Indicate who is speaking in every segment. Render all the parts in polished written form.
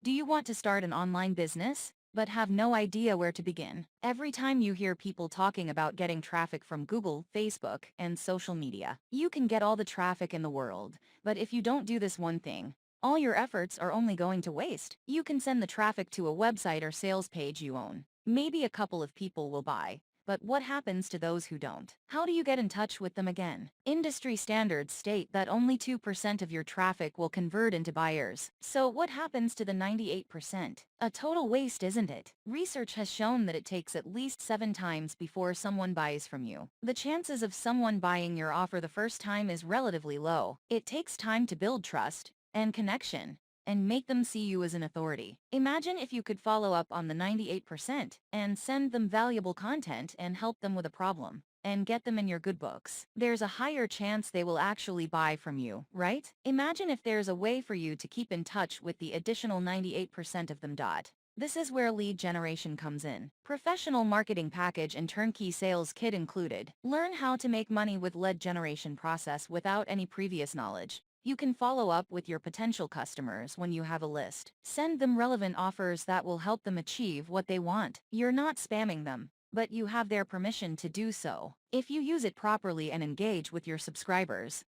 Speaker 1: Do you want to start an online business, but have no idea where to begin? Every time you hear people talking about getting traffic from Google, Facebook, and social media, you can get all the traffic in the world, but if you don't do this one thing, all your efforts are only going to waste. You can send the traffic to a website or sales page you own. Maybe a couple of people will buy. But what happens to those who don't? How do you get in touch with them again? Industry standards state that only 2% of your traffic will convert into buyers. So what happens to the 98%? A total waste, isn't it? Research has shown that it takes at least 7 times before someone buys from you. The chances of someone buying your offer the first time is relatively low. It takes time to build trust and connection and make them see you as an authority. Imagine if you could follow up on the 98% and send them valuable content and help them with a problem and get them in your good books. There's a higher chance they will actually buy from you, right? Imagine if there's a way for you to keep in touch with the additional 98% of them. This is where lead generation comes in. Professional marketing package and turnkey sales kit included. Learn how to make money with lead generation process without any previous knowledge. You can follow up with your potential customers when you have a list. Send them relevant offers that will help them achieve what they want. You're not spamming them, but you have their permission to do so. If you use it properly and engage with your subscribers,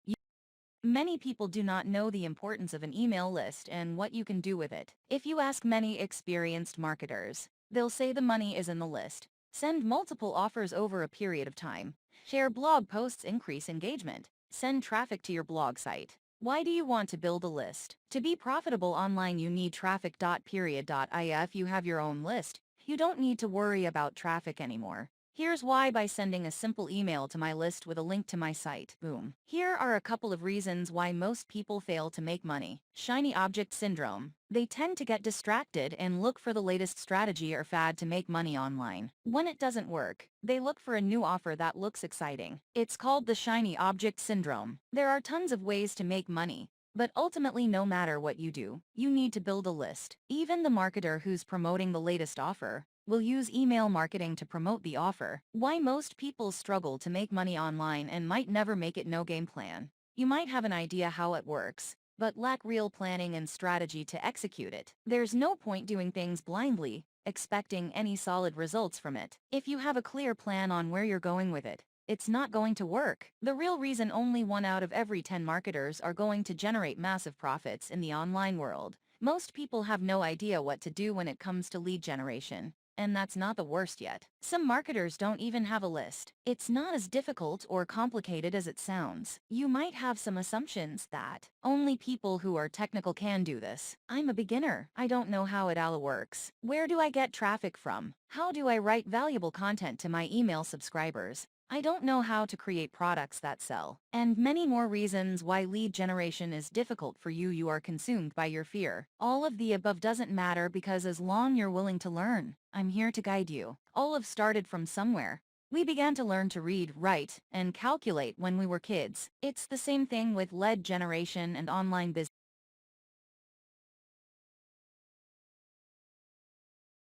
Speaker 1: many people do not know the importance of an email list and what you can do with it. If you ask many experienced marketers, they'll say the money is in the list. Send multiple offers over a period of time. Share blog posts, increase engagement. Send traffic to your blog site. Why do you want to build a list? To be profitable online, you need traffic. If you have your own list, you don't need to worry about traffic anymore. Here's why: by sending a simple email to my list with a link to my site. Boom. Here are a couple of reasons why most people fail to make money. Shiny object syndrome. They tend to get distracted and look for the latest strategy or fad to make money online. When it doesn't work, they look for a new offer that looks exciting. It's called the shiny object syndrome. There are tons of ways to make money, but ultimately, no matter what you do, you need to build a list. Even the marketer who's promoting the latest offer will use email marketing to promote the offer. Why most people struggle to make money online and might never make it: no game plan. You might have an idea how it works, but lack real planning and strategy to execute it. There's no point doing things blindly, expecting any solid results from it. If you have a clear plan on where you're going with it, it's not going to work. The real reason only 1 out of every 10 marketers are going to generate massive profits in the online world. Most people have no idea what to do when it comes to lead generation. And that's not the worst yet. Some marketers don't even have a list. It's not as difficult or complicated as it sounds. You might have some assumptions that only people who are technical can do this. I'm a beginner. I don't know how it all works. Where do I get traffic from? How do I write valuable content to my email subscribers? I don't know how to create products that sell. And many more reasons why lead generation is difficult for you. You are consumed by your fear. All of the above doesn't matter, because as long you're willing to learn, I'm here to guide you. All have started from somewhere. We began to learn to read, write, and calculate when we were kids. It's the same thing with lead generation and online business.